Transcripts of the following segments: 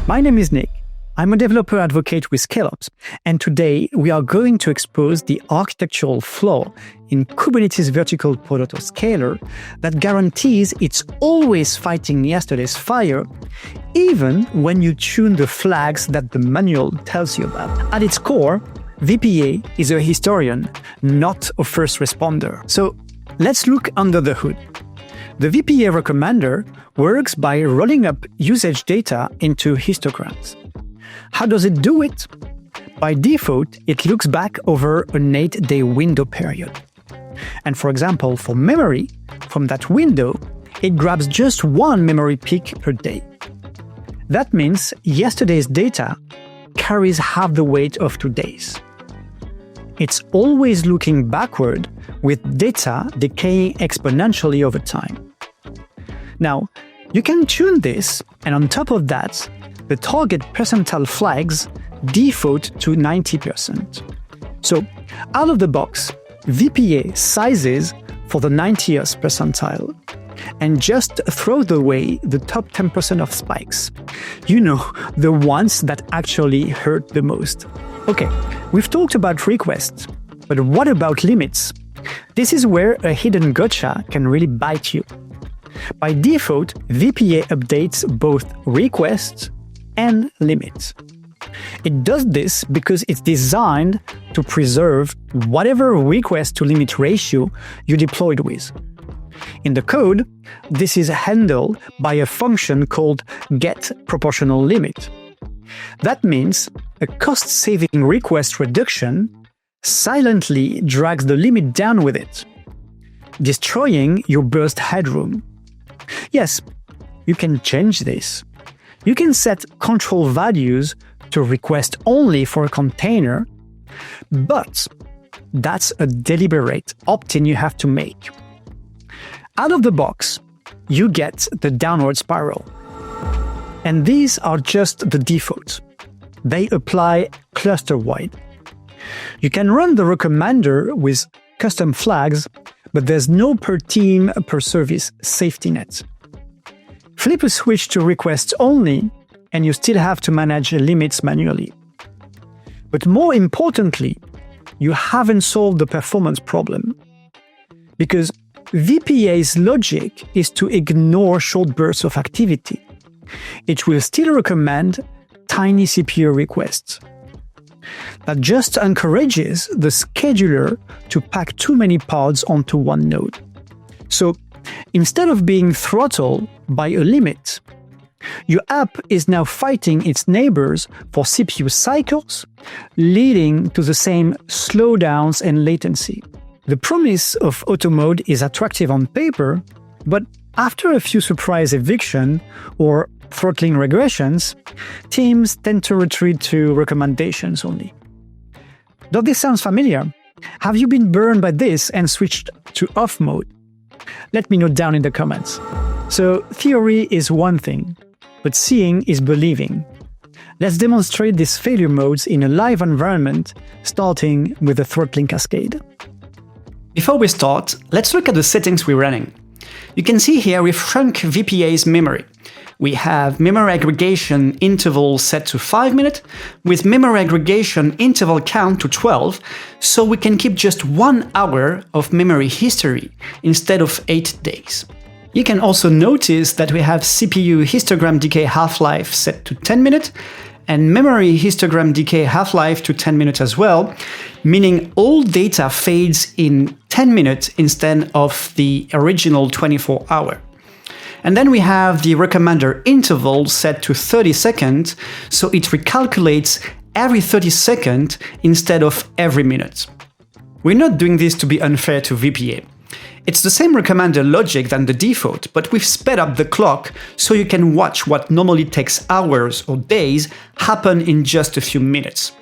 My name is Nick. I'm a developer advocate with ScaleOps, and today we are going to expose the architectural flaw in Kubernetes vertical Pod Autoscaler that guarantees it's always fighting yesterday's fire, even when you tune the flags that the manual tells you about. At its core, VPA is a historian, not a first responder. So let's look under the hood. The VPA recommender works by rolling up usage data into histograms. How does it do it? By default, it looks back over an 8-day window period. And for example, for memory, from that window, it grabs just one memory peak per day. That means yesterday's data carries half the weight of today's. It's always looking backward, with data decaying exponentially over time. Now, you can tune this, and on top of that, the target percentile flags default to 90%. So, out of the box, VPA sizes for the 90th percentile and just throws away the top 10% of spikes. You know, the ones that actually hurt the most. Okay, we've talked about requests, but what about limits? This is where a hidden gotcha can really bite you. By default, VPA updates both requests and limits. It does this because it's designed to preserve whatever request to limit ratio you deployed with. In the code, this is handled by a function called getProportionalLimit. That means a cost-saving request reduction silently drags the limit down with it, destroying your burst headroom. Yes, you can change this. You can set control values to request only for a container, but that's a deliberate opt-in you have to make. Out of the box, you get the downward spiral. And these are just the defaults. They apply cluster-wide. You can run the recommender with custom flags, but there's no per-team, per-service safety net. Flip a switch to requests only, and you still have to manage limits manually. But more importantly, you haven't solved the performance problem. Because VPA's logic is to ignore short bursts of activity. It will still recommend tiny CPU requests. That just encourages the scheduler to pack too many pods onto one node. So instead of being throttled by a limit, your app is now fighting its neighbors for CPU cycles, leading to the same slowdowns and latency. The promise of auto mode is attractive on paper, but after a few surprise eviction or throttling regressions, teams tend to retreat to recommendations only. Does this sound familiar? Have you been burned by this and switched to off mode? Let me know down in the comments. So, theory is one thing, but seeing is believing. Let's demonstrate these failure modes in a live environment, starting with the throttling cascade. Before we start, let's look at the settings we're running. You can see here we've shrunk VPA's memory. We have memory aggregation interval set to 5 minutes, with memory aggregation interval count to 12, so we can keep just 1 hour of memory history instead of 8 days. You can also notice that we have CPU histogram decay half-life set to 10 minutes, and memory histogram decay half-life to 10 minutes as well, meaning all data fades in 10 minutes instead of the original 24-hour. And then we have the recommender interval set to 30 seconds, so it recalculates every 30 seconds instead of every minute. We're not doing this to be unfair to VPA. It's the same recommender logic than the default, but we've sped up the clock so you can watch what normally takes hours or days happen in just a few minutes.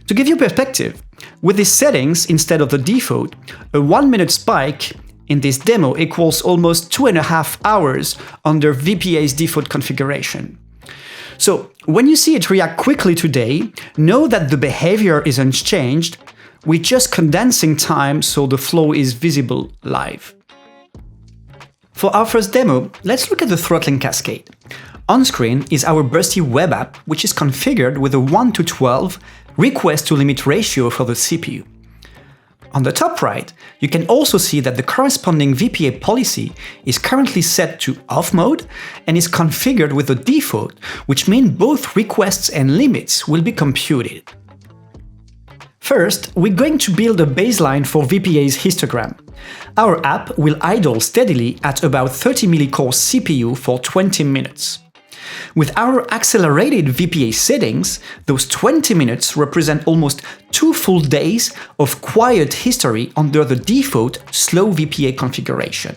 To give you perspective, with these settings instead of the default, a 1 minute spike in this demo equals almost 2.5 hours under VPA's default configuration. So when you see it react quickly today, know that the behavior is unchanged. We're just condensing time so the flow is visible live. For our first demo, let's look at the throttling cascade. On screen is our bursty web app, which is configured with a 1:12 request-to-limit ratio for the CPU. On the top right, you can also see that the corresponding VPA policy is currently set to off mode and is configured with the default, which means both requests and limits will be computed. First, we're going to build a baseline for VPA's histogram. Our app will idle steadily at about 30 millicore CPU for 20 minutes. With our accelerated VPA settings, those 20 minutes represent almost 2 full days of quiet history under the default slow VPA configuration.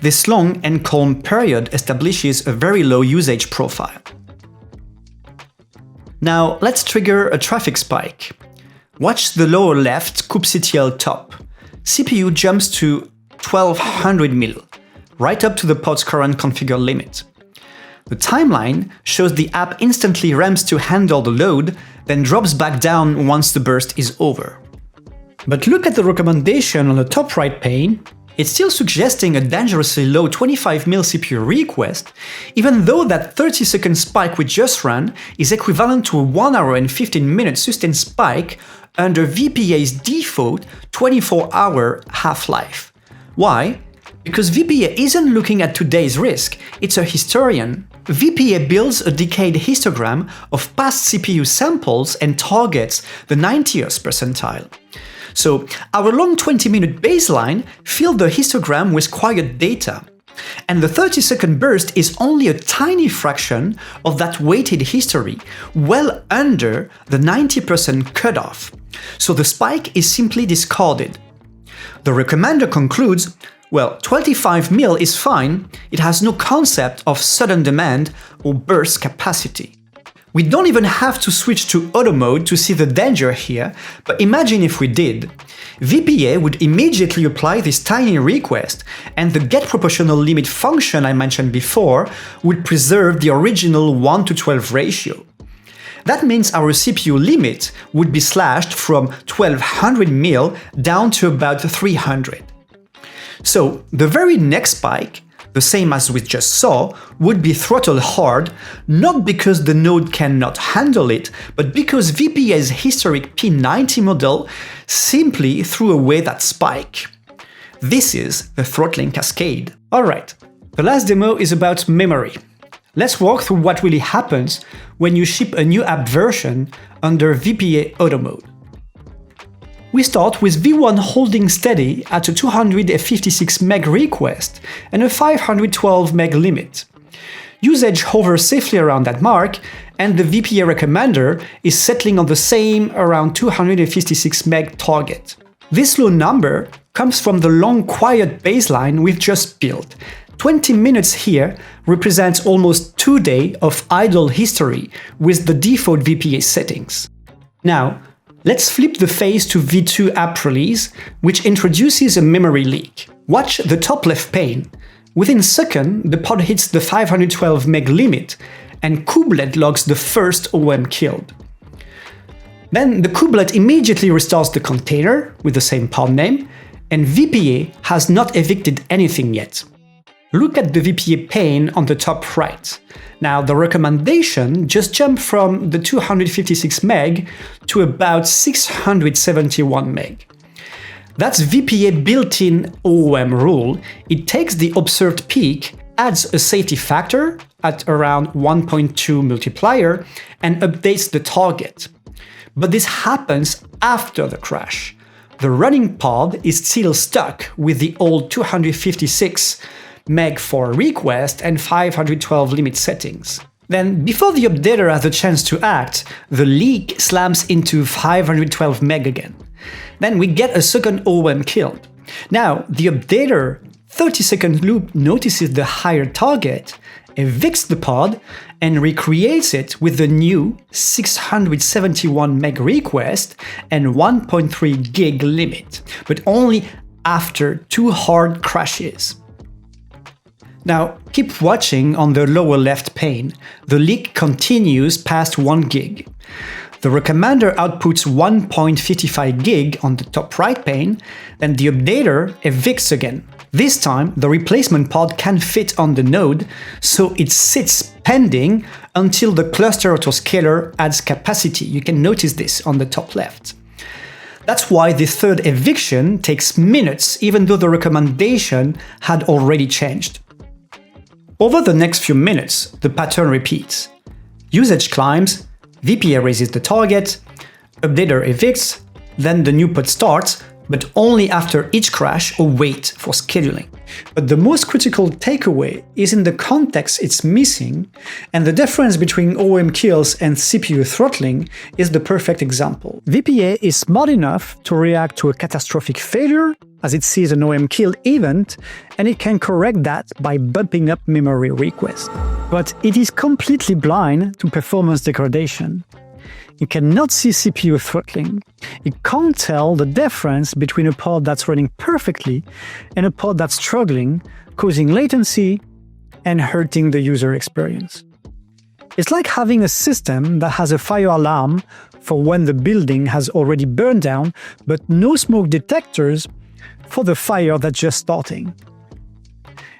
This long and calm period establishes a very low usage profile. Now let's trigger a traffic spike. Watch the lower left kubectl top. CPU jumps to 1200 mil, right up to the pod's current configure limit. The timeline shows the app instantly ramps to handle the load, then drops back down once the burst is over. But look at the recommendation on the top right pane. It's still suggesting a dangerously low 25 mil CPU request, even though that 30-second spike we just ran is equivalent to a 1 hour and 15 minute sustained spike under VPA's default 24-hour half-life. Why? Because VPA isn't looking at today's risk, it's a historian. VPA builds a decayed histogram of past CPU samples and targets the 90th percentile. So our long 20-minute baseline filled the histogram with quiet data. And the 30-second burst is only a tiny fraction of that weighted history, well under the 90% cutoff. So the spike is simply discarded. The recommender concludes, well, 25 mil is fine, it has no concept of sudden demand or burst capacity. We don't even have to switch to auto mode to see the danger here, but imagine if we did. VPA would immediately apply this tiny request, and the getProportionalLimit function I mentioned before would preserve the original 1:12 ratio. That means our CPU limit would be slashed from 1200 mil down to about 300. So the very next spike, the same as we just saw, would be throttled hard, not because the node cannot handle it, but because VPA's historic P90 model simply threw away that spike. This is the throttling cascade. Alright, the last demo is about memory. Let's walk through what really happens when you ship a new app version under VPA auto mode. We start with V1 holding steady at a 256 meg request and a 512 meg limit. Usage hovers safely around that mark, and the VPA recommender is settling on the same around 256 meg target. This low number comes from the long quiet baseline we've just built. 20 minutes here represents almost 2 days of idle history with the default VPA settings. Now, let's flip the phase to V2 app release, which introduces a memory leak. Watch the top left pane. Within a second, the pod hits the 512 meg limit, and kubelet logs the first OOMKill. Then the kubelet immediately restarts the container with the same pod name, and VPA has not evicted anything yet. Look at the VPA pane on the top right. Now, the recommendation just jumped from the 256 meg to about 671 meg. That's VPA built-in OOM rule. It takes the observed peak, adds a safety factor at around 1.2 multiplier, and updates the target. But this happens after the crash. The running pod is still stuck with the old 256 meg for request and 512 limit settings. Then, before the updater has a chance to act, the leak slams into 512 meg again. Then we get a second OOMKill. Now, the updater 30-second loop notices the higher target, evicts the pod, and recreates it with the new 671 meg request and 1.3 gig limit, but only after 2 hard crashes. Now, keep watching on the lower left pane. The leak continues past 1 gig. The recommender outputs 1.55 gig on the top right pane, then the updater evicts again. This time, the replacement pod can fit on the node, so it sits pending until the cluster autoscaler adds capacity. You can notice this on the top left. That's why the third eviction takes minutes, even though the recommendation had already changed. Over the next few minutes, the pattern repeats. Usage climbs, VPA raises the target, updater evicts, then the new pod starts, but only after each crash or wait for scheduling. But the most critical takeaway is in the context it's missing, and the difference between OOMKills and CPU throttling is the perfect example. VPA is smart enough to react to a catastrophic failure as it sees an OOMKill event, and it can correct that by bumping up memory requests. But it is completely blind to performance degradation. It cannot see CPU throttling. It can't tell the difference between a pod that's running perfectly and a pod that's struggling, causing latency and hurting the user experience. It's like having a system that has a fire alarm for when the building has already burned down, but no smoke detectors for the fire that's just starting.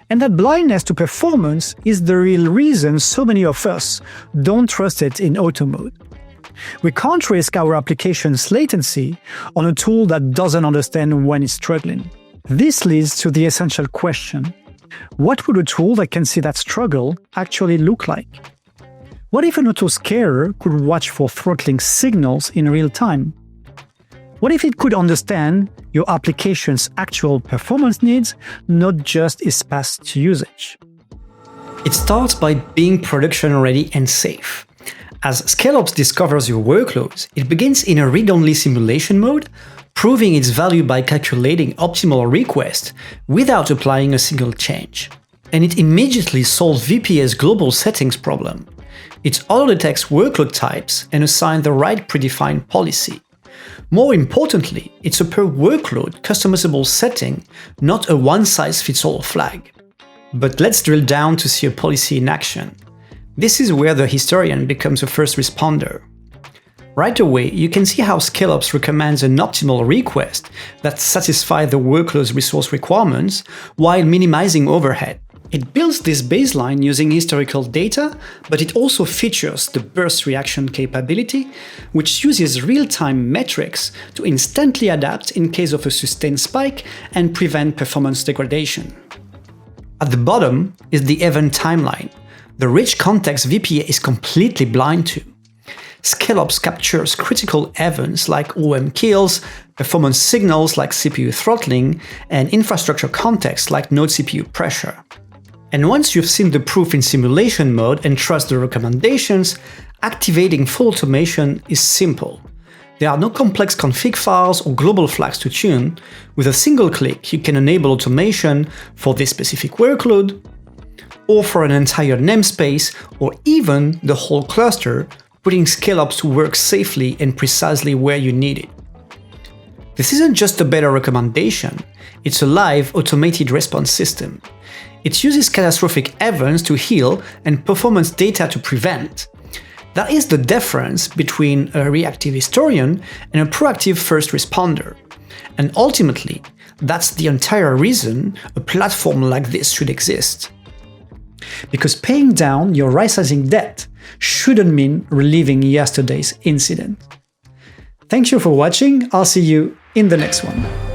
And that blindness to performance is the real reason so many of us don't trust it in auto mode. We can't risk our application's latency on a tool that doesn't understand when it's struggling. This leads to the essential question: what would a tool that can see that struggle actually look like? What if an autoscaler could watch for throttling signals in real time? What if it could understand your application's actual performance needs, not just its past usage? It starts by being production ready and safe. As ScaleOps discovers your workloads, it begins in a read-only simulation mode, proving its value by calculating optimal requests without applying a single change. And it immediately solves VPA's global settings problem. It auto-detects workload types and assigns the right predefined policy. More importantly, it's a per-workload customizable setting, not a one-size-fits-all flag. But let's drill down to see a policy in action. This is where the historian becomes a first responder. Right away, you can see how ScaleOps recommends an optimal request that satisfies the workload's resource requirements while minimizing overhead. It builds this baseline using historical data, but it also features the burst reaction capability, which uses real-time metrics to instantly adapt in case of a sustained spike and prevent performance degradation. At the bottom is the event timeline, the rich context VPA is completely blind to. ScaleOps captures critical events like OOMKills, performance signals like CPU throttling, and infrastructure context like node CPU pressure. And once you've seen the proof in simulation mode and trust the recommendations, activating full automation is simple. There are no complex config files or global flags to tune. With a single click, you can enable automation for this specific workload, or for an entire namespace, or even the whole cluster, putting ScaleOps to work safely and precisely where you need it. This isn't just a better recommendation, it's a live automated response system. It uses catastrophic events to heal and performance data to prevent. That is the difference between a reactive historian and a proactive first responder. And ultimately, that's the entire reason a platform like this should exist. Because paying down your right-sizing debt shouldn't mean reliving yesterday's incident. Thank you for watching. I'll see you in the next one.